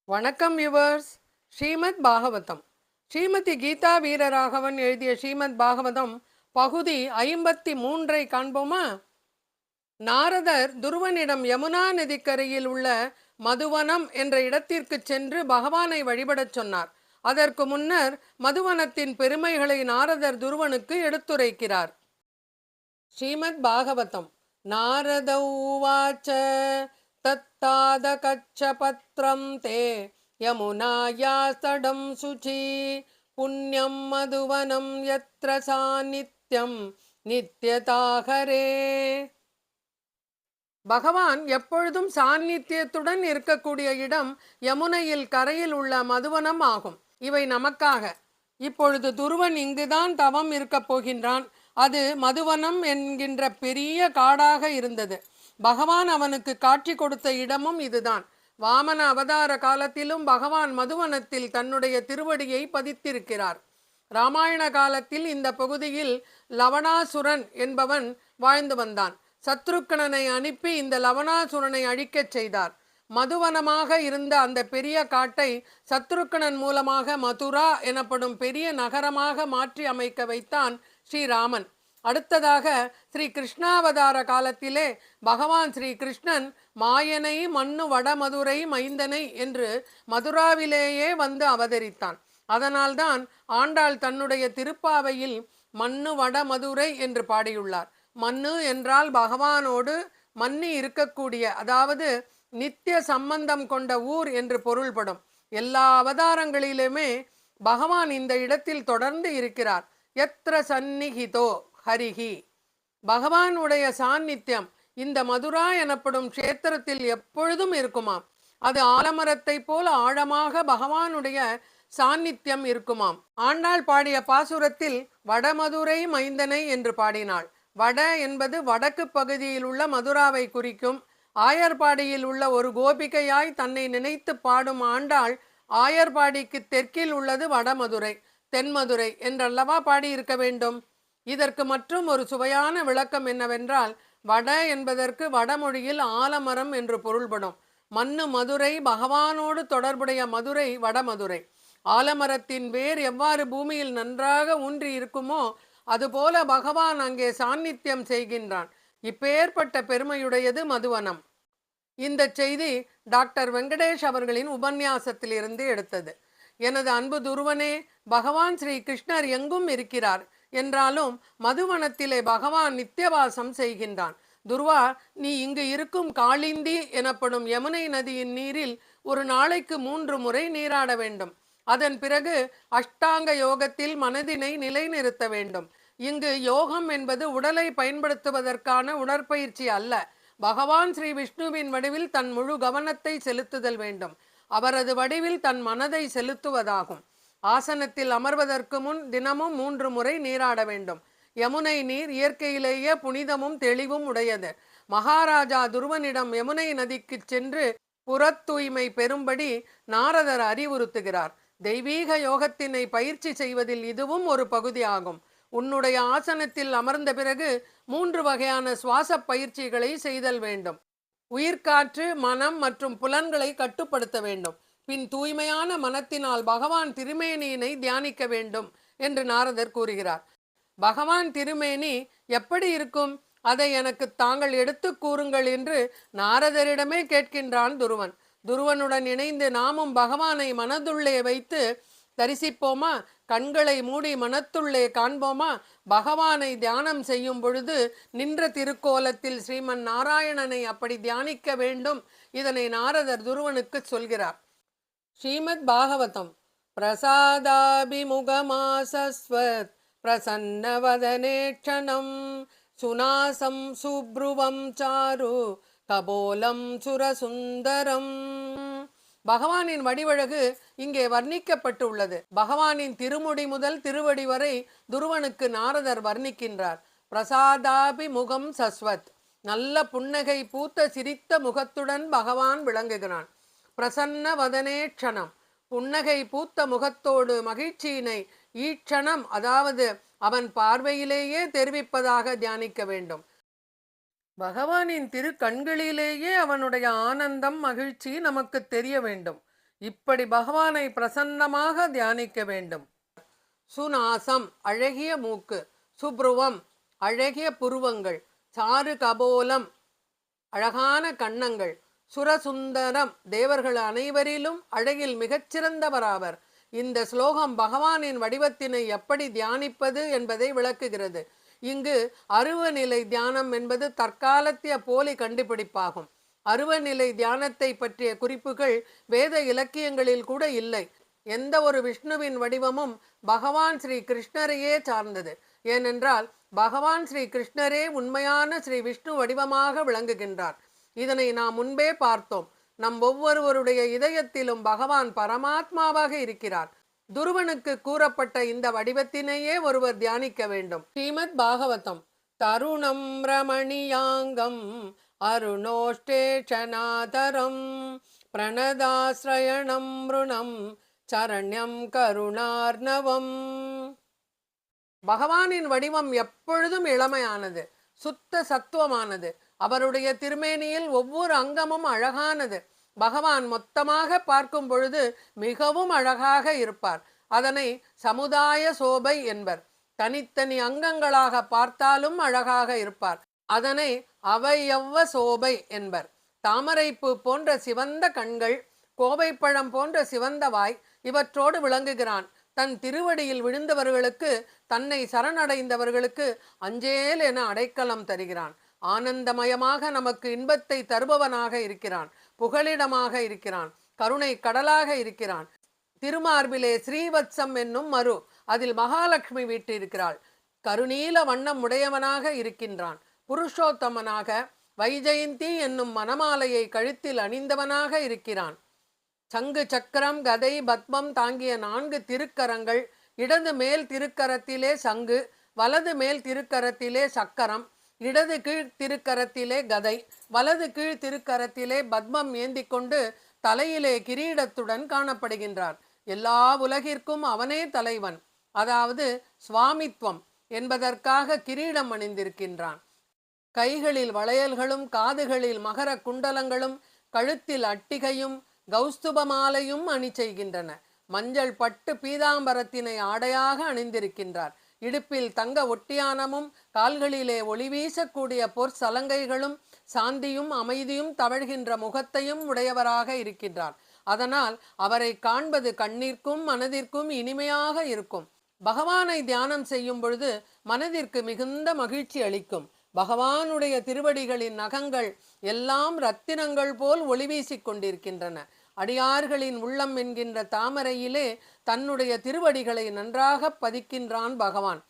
வணக்கம் வியூவர்ஸ். ஸ்ரீமத் பாகவதம். ஸ்ரீமதி கீதா வீரராகவன் எழுதிய ஸ்ரீமத் பாகவதம் பகுதி 53 காண்போமா? நாரதர் துருவனிடம் யமுனா நதிக்கரையில் உள்ள மதுவனம் என்ற இடத்திற்கு சென்று பகவானை வழிபடச் சொன்னார். அதற்கு முன்னர் மதுவனத்தின் பெருமைகளை நாரதர் துருவனுக்கு எடுத்துரைக்கிறார். ஸ்ரீமத் பாகவதம். நாரத உவாச்ச தத்தாத கச்சபத்ரம் தே யமுனாயாஸ்தடம் சுச்சி புண்ணியம் மதுவனம் யத்ர சாநித்யம் நித்யதாகரே. பகவான் எப்பொழுதும் சாநித்தியத்துடன் இருக்கக்கூடிய இடம் யமுனையில் கரையில் உள்ள மதுவனம் ஆகும். இவை நமக்காக. இப்பொழுது துருவன் இங்குதான் தவம் இருக்கப் போகின்றான். அது மதுவனம் என்கின்ற பெரிய காடாக இருந்தது. பகவான் அவனுக்கு காட்சி கொடுத்த இடமும் இதுதான். வாமன அவதார காலத்திலும் பகவான் மதுவனத்தில் தன்னுடைய திருவடியை பதித்திருக்கிறார். ராமாயண காலத்தில் இந்த பகுதியில் லவணாசுரன் என்பவன் வாழ்ந்து வந்தான். சத்ருக்கணனை அனுப்பி இந்த லவணாசுரனை அழிக்கச் செய்தார். மதுவனமாக இருந்த அந்த பெரிய காட்டை சத்ருக்கணன் மூலமாக மதுரா எனப்படும் பெரிய நகரமாக மாற்றி அமைக்க வைத்தான் ஸ்ரீராமன். அடுத்ததாக ஸ்ரீ கிருஷ்ணாவதார காலத்திலே பகவான் ஸ்ரீ கிருஷ்ணன் மாயனை மண்ணு வடமதுரை மைந்தனை என்று மதுராவிலேயே வந்து அவதரித்தான். அதனால்தான் ஆண்டாள் தன்னுடைய திருப்பாவையில் மண்ணு வடமதுரை என்று பாடியுள்ளார். மண்ணு என்றால் பகவானோடு மன்னி இருக்கக்கூடிய, அதாவது நித்திய சம்பந்தம் கொண்ட ஊர் என்று பொருள்படும். எல்லா அவதாரங்களிலுமே பகவான் இந்த இடத்தில் தொடர்ந்து இருக்கிறார். எத்ர சந்நிகிதோ ஹரிஹி. பகவானுடைய சாநித்தியம் இந்த மதுரா எனப்படும் க்ஷேத்திரத்தில் எப்பொழுதும் இருக்குமாம். அது ஆலமரத்தை போல ஆழமாக பகவானுடைய சாநித்தியம் இருக்குமாம். ஆண்டாள் பாடிய பாசுரத்தில் வடமதுரை மைந்தனை என்று பாடினாள். வட என்பது வடக்கு பகுதியில் உள்ள மதுராவை குறிக்கும். ஆயர்பாடியில் உள்ள ஒரு கோபிகையாய் தன்னை நினைத்து பாடும் ஆண்டாள் ஆயர்பாடிக்கு தெற்கில் உள்ளது வடமதுரை, தென்மதுரை என்றல்லவா பாடியிருக்க வேண்டும். இதற்கு மற்றும் ஒரு சுவையான விளக்கம் என்னவென்றால், வட என்பதற்கு வடமொழியில் ஆலமரம் என்று பொருள்படும். மண்ணு மதுரை, பகவானோடு தொடர்புடைய மதுரை வடமதுரை. ஆலமரத்தின் வேர் எவ்வாறு பூமியில் நன்றாக ஊன்றி இருக்குமோ அதுபோல பகவான் அங்கே சாநித்தியம் செய்கின்றான். இப்பேற்பட்ட பெருமையுடையது மதுவனம். இந்த செய்தி டாக்டர் வெங்கடேஷ் அவர்களின் உபன்யாசத்திலிருந்து எடுத்தது. எனது அன்பு துருவனே, பகவான் ஸ்ரீ கிருஷ்ணர் எங்கும் இருக்கிறார். என்றாலும் மதுவனத்திலே பகவான் நித்தியவாசம் செய்கின்றான். துருவா, நீ இங்கு இருக்கும் காளிந்தி எனப்படும் யமுனை நதியின் நீரில் ஒரு நாளைக்கு 3 முறை நீராட வேண்டும். அதன் பிறகு அஷ்டாங்க யோகத்தில் மனதினை நிலைநிறுத்த வேண்டும். இங்கு யோகம் என்பது உடலை பயன்படுத்துவதற்கான உடற்பயிற்சி அல்ல. பகவான் ஸ்ரீ விஷ்ணுவின் வடிவில் தன் முழு கவனத்தை செலுத்துதல் வேண்டும். அவரது வடிவில் தன் மனதை செலுத்துவதாகும். ஆசனத்தில் அமர்வதற்கு முன் தினமும் 3 முறை நீராட வேண்டும். யமுனை நீர் இயற்கையிலேயே புனிதமும் தெளிவும் உடையது. மகாராஜா துருவனிடம் யமுனை நதிக்கு சென்று புறத் தூய்மை பெறும்படி நாரதர் அறிவுறுத்துகிறார். தெய்வீக யோகத்தினை பயிற்சி செய்வதில் இதுவும் ஒரு பகுதி ஆகும். உன்னுடைய ஆசனத்தில் அமர்ந்த பிறகு 3 வகையான சுவாச பயிற்சிகளை செய்தல் வேண்டும். உயிர்காற்று, மனம் மற்றும் புலன்களை கட்டுப்படுத்த வேண்டும். பின் தூய்மையான மனத்தினால் பகவான் திருமேனியினை தியானிக்க வேண்டும் என்று நாரதர் கூறுகிறார். பகவான் திருமேனி எப்படி இருக்கும், அதை எனக்கு தாங்கள் எடுத்து கூறுங்கள் என்று நாரதரிடமே கேட்கின்றான் துருவன். துருவனுடன் இணைந்து நாமும் பகவானை மனதுள்ளே வைத்து தரிசிப்போமா? கண்களை மூடி மனத்துள்ளே காண்போமா? பகவானை தியானம் செய்யும் பொழுது நின்ற திருக்கோலத்தில் ஸ்ரீமன் நாராயணனை அப்படி தியானிக்க வேண்டும். இதனை நாரதர் துருவனுக்கு சொல்கிறார். ஸ்ரீமத் பாகவதம். பிரசாதாபிமுகமாசஸ்வத் பிரசன்னவதனேட்சணம் சுனாசம் சுப்ருவம் சாரு கபோலம் சுரசுந்தரம். பகவானின் வடிவழகு இங்கே வர்ணிக்கப்பட்டுள்ளது. பகவானின் திருமுடி முதல் திருவடி வரை துருவனுக்கு நாரதர் வர்ணிக்கின்றார். பிரசாதாபி முகம் சஸ்வத். நல்ல புன்னகை பூத்த சிரித்த முகத்துடன் பகவான் விளங்குகிறான். பிரசன்ன வதனேட்சணம். புன்னகை பூத்த முகத்தோடு மகிழ்ச்சியினை ஈட்சணம், அதாவது அவன் பார்வையிலேயே தெரிவிப்பதாக தியானிக்க வேண்டும். பகவானின் திரு கண்களிலேயே அவனுடைய ஆனந்தம் மகிழ்ச்சி நமக்கு தெரிய வேண்டும். இப்படி பகவானை பிரசன்னமாக தியானிக்க வேண்டும். சுநாசம் அழகிய மூக்கு, சுப்ருவம் அழகிய புருவங்கள், சாரு கபோலம் அழகான கன்னங்கள், சுரசுந்தரம் தேவர்கள் அனைவரிலும் அழகில் மிகச்சிறந்தவராவர். இந்த ஸ்லோகம் பகவானின் வடிவத்தினை எப்படி தியானிப்பது என்பதை விளக்குகிறது. இங்கு அருவநிலை தியானம் என்பது தற்காலத்திய போலி கண்டுபிடிப்பாகும். அருவநிலை தியானத்தை பற்றிய குறிப்புகள் வேத இலக்கியங்களில் கூட இல்லை. எந்த ஒரு விஷ்ணுவின் வடிவமும் பகவான் ஸ்ரீ கிருஷ்ணரையே சார்ந்தது. ஏனென்றால் பகவான் ஸ்ரீ கிருஷ்ணரே உண்மையான ஸ்ரீ விஷ்ணு வடிவமாக விளங்குகின்றார். இதனை நாம் முன்பே பார்த்தோம். நம் ஒவ்வொருவருடைய இதயத்திலும் பகவான் பரமாத்மாவாக இருக்கிறார். துருவனுக்கு கூறப்பட்ட இந்த வடிவத்தினையே ஒருவர் தியானிக்க வேண்டும். ஸ்ரீமத் பாகவதம். தருணம் ரமணியாங்கம் அருணோஷ்டேஷநாதரம் பிரணதாஸ்ரயணம் ருணம் சரண்யம் கருணார்ணவம். பகவானின் வடிவம் எப்பொழுதும் இளமையானது, சுத்த சத்துவமானது. அவருடைய திருமேனியில் ஒவ்வொரு அங்கமும் அழகானது. பகவான் மொத்தமாக பார்க்கும் பொழுது மிகவும் அழகாக இருப்பார். அதனை சமுதாய சோபை என்பர். தனித்தனி அங்கங்களாக பார்த்தாலும் அழகாக இருப்பார். அதனை அவையவ்வ சோபை என்பர். தாமரைப்பூ போன்ற சிவந்த கண்கள், கோவைப்பழம் போன்ற சிவந்த வாய் இவற்றோடு விளங்குகிறான். தன் திருவடியில் விழுந்தவர்களுக்கு, தன்னை சரணடைந்தவர்களுக்கு அஞ்சேல் என அடைக்கலம் தருகிறான். ஆனந்தமயமாக நமக்கு இன்பத்தை தருபவனாக இருக்கிறான். புகலிடமாக இருக்கிறான். கருணை கடலாக இருக்கிறான். திருமார்பிலே ஸ்ரீவத்சம் என்னும் மரு, அதில் மகாலட்சுமி வீற்றிருக்கிறாள். கருநீல வண்ணம் உடையவனாக இருக்கின்றான். புருஷோத்தமனாக வைஜெயந்தி என்னும் மணமாலையை கழுத்தில் அணிந்தவனாக இருக்கிறான். சங்கு சக்கரம் கதை பத்மம் தாங்கிய 4 திருக்கரங்கள். இடது மேல் திருக்கரத்திலே சங்கு, வலது மேல் திருக்கரத்திலே சக்கரம், இடது கீழ் திருக்கரத்திலே கதை, வலது கீழ் திருக்கரத்திலே பத்மம் ஏந்தி கொண்டு தலையிலே கிரீடத்துடன் காணப்படுகின்றார். எல்லா உலகிற்கும் அவனே தலைவன், அதாவது சுவாமித்வம் என்பதற்காக கிரீடம் அணிந்திருக்கின்றான். கைகளில் வளையல்களும், காதுகளில் மகர குண்டலங்களும், கழுத்தில் அட்டிகையும் கௌஸ்துபமாலையும் அணி செய்கின்றன. மஞ்சள் பட்டு பீதாம்பரத்தினை ஆடையாக அணிந்திருக்கின்றார். இடுப்பில் தங்க ஒட்டியானமும், கால்களிலே ஒளி வீசக்கூடிய பொற் சலங்கைகளும், சாந்தியும் அமைதியும் தவழ்கின்ற முகத்தையும் உடையவராக இருக்கின்றார். அதனால் அவரை காண்பது கண்ணிற்கும் மனதிற்கும் இனிமையாக இருக்கும். பகவானை தியானம் செய்யும் பொழுது மனதிற்கு மிகுந்த மகிழ்ச்சி அளிக்கும். பகவானுடைய திருவடிகளின் நகங்கள் எல்லாம் ரத்தினங்கள் போல் ஒளி வீசிக் கொண்டிருக்கின்றன. அடியார்களின் உள்ளம் என்கின்ற தாமரையிலே தன்னுடைய திருவடிகளை நன்றாக பதிக்கின்றான் பகவான்.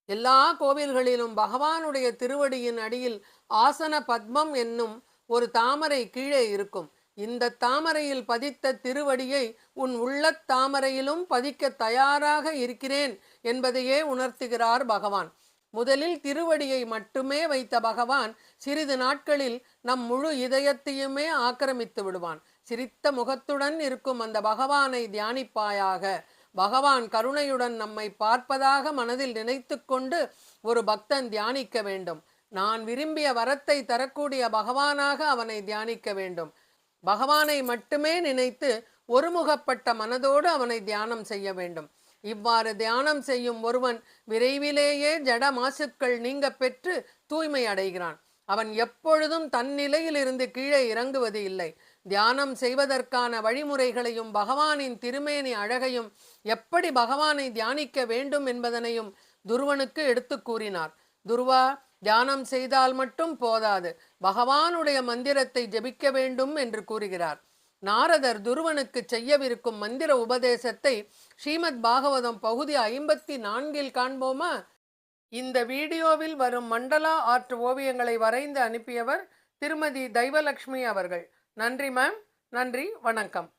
எல்லா கோவில்களிலும் பகவானுடைய திருவடியின் அடியில் ஆசன பத்மம் என்னும் ஒரு தாமரை கீழே இருக்கும். இந்த தாமரையில் பதித்த திருவடியை உன் உள்ளத் தாமரையிலும் பதிக்க தயாராக இருக்கிறேன் என்பதையே உணர்த்துகிறார் பகவான். முதலில் திருவடியை மட்டுமே வைத்த பகவான் சிறிது நாட்களில் நம் முழு இதயத்தையுமே ஆக்கிரமித்து விடுவான். சிரித்த முகத்துடன் இருக்கும் அந்த பகவானை தியானிப்பாயாக. பகவான் கருணையுடன் நம்மை பார்ப்பதாக மனதில் நினைத்து கொண்டு ஒரு பக்தன் தியானிக்க வேண்டும். நான் விரும்பிய வரத்தை தரக்கூடிய பகவானாக அவனை தியானிக்க வேண்டும். பகவானை மட்டுமே நினைத்து ஒருமுகப்பட்ட மனதோடு அவனை தியானம் செய்ய வேண்டும். இவ்வாறு தியானம் செய்யும் ஒருவன் விரைவிலேயே ஜட மாசுக்கள் நீங்க பெற்று தூய்மை அடைகிறான். அவன் எப்பொழுதும் தன் நிலையிலிருந்து கீழே இறங்குவது இல்லை. தியானம் செய்வதற்கான வழிமுறைகளையும், பகவானின் திருமேனி அழகையும், எப்படி பகவானை தியானிக்க வேண்டும் என்பதனையும் துருவனுக்கு எடுத்து கூறினார். துருவா, தியானம் செய்தால் மட்டும் போதாது, பகவானுடைய மந்திரத்தை ஜெபிக்க வேண்டும் என்று கூறுகிறார். நாரதர் துருவனுக்கு செய்யவிருக்கும் மந்திர உபதேசத்தை ஸ்ரீமத் பாகவதம் பகுதி 54 காண்போமா? இந்த வீடியோவில் வரும் மண்டலா ஆர்ட் ஓவியங்களை வரைந்து அனுப்பியவர் திருமதி தெய்வலட்சுமி அவர்கள். நன்றி மேம். நன்றி, வணக்கம்.